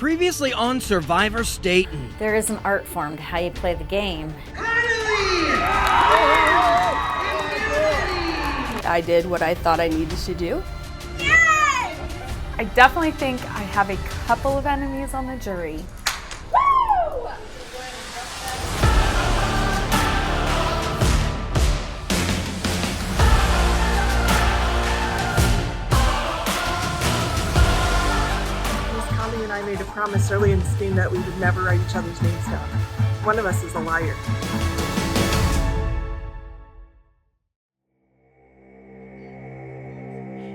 Previously on Survivor Stayton. There is an art form to how you play the game. I did what I thought I needed to do. Yes! I definitely think I have a couple of enemies on the jury. Woo! Connie and I made a promise early in this game that we would never write each other's names down. One of us is a liar.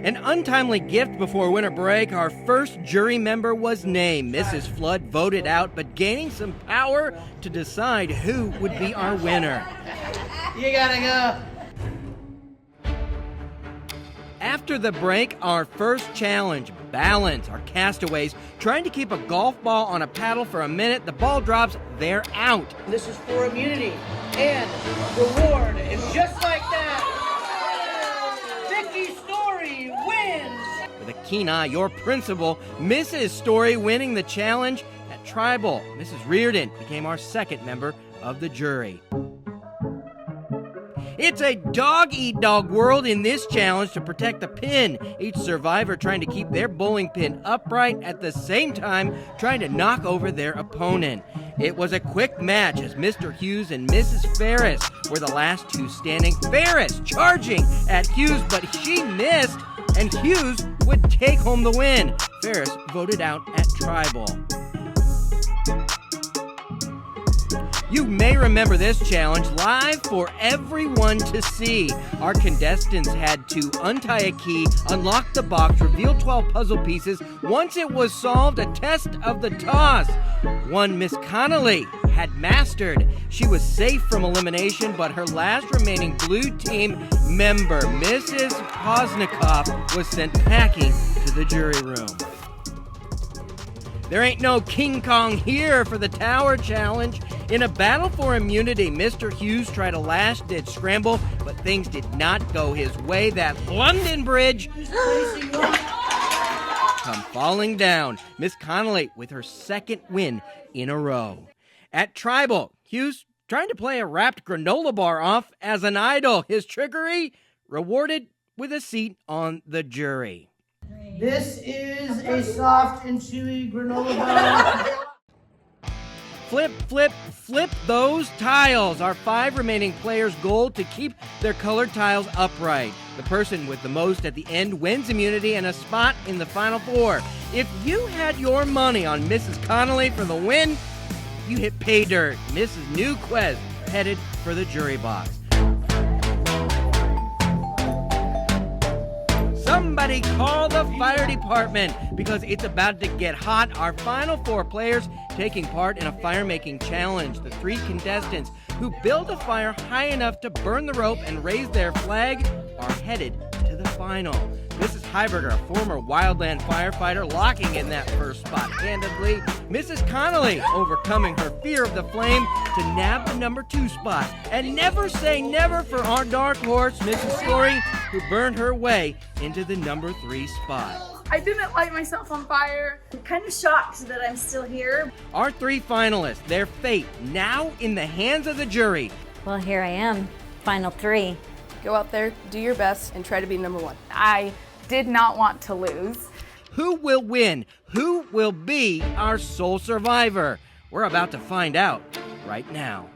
An untimely gift before winter break, our first jury member was named. Mrs. Flood voted out, but gaining some power to decide who would be our winner. You gotta go. After the break, our first challenge, balance. Our castaways trying to keep a golf ball on a paddle for a minute. The ball drops, they're out. This is for immunity and reward, and just like that, Vicky Story wins. With a keen eye, your principal, Mrs. Story, winning the challenge at Tribal. Mrs. Reardon became our second member of the jury. It's a dog-eat-dog world in this challenge to protect the pin. Each survivor trying to keep their bowling pin upright at the same time trying to knock over their opponent. It was a quick match as Mr. Hughes and Mrs. Ferris were the last two standing. Ferris charging at Hughes, but she missed, and Hughes would take home the win. Ferris voted out at Tribal. You may remember this challenge live for everyone to see. Our contestants had to untie a key, unlock the box, reveal 12 puzzle pieces. Once it was solved, a test of the toss. One Miss Connolly had mastered. She was safe from elimination, but her last remaining blue team member, Mrs. Posnikoff, was sent packing to the jury room. There ain't no King Kong here for the Tower Challenge. In a battle for immunity, Mr. Hughes tried a last-ditch scramble, but things did not go his way. That London Bridge come falling down. Miss Connolly with her second win in a row. At Tribal, Hughes trying to play a wrapped granola bar off as an idol. His trickery rewarded with a seat on the jury. This is a soft and chewy granola bar. Flip, flip, flip those tiles. Our 5 remaining players' goal to keep their colored tiles upright. The person with the most at the end wins immunity and a spot in the final 4. If you had your money on Mrs. Connolly for the win, you hit pay dirt. Mrs. Newquest headed for the jury box. Somebody call the fire department because it's about to get hot. Our final 4 players taking part in a fire-making challenge. The 3 contestants who build a fire high enough to burn the rope and raise their flag are headed to the final. Mrs. Heiberger, a former wildland firefighter, locking in that first spot handedly. Mrs. Connolly overcoming her fear of the flame to nab the number 2 spot. And never say never for our dark horse, Mrs. Story, who burned her way into the number 3 spot. I didn't light myself on fire. I'm kind of shocked that I'm still here. Our 3 finalists, their fate now in the hands of the jury. Well, here I am, final 3. Go out there, do your best, and try to be number 1. I did not want to lose. Who will win? Who will be our sole survivor? We're about to find out right now.